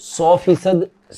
100%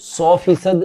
100%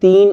3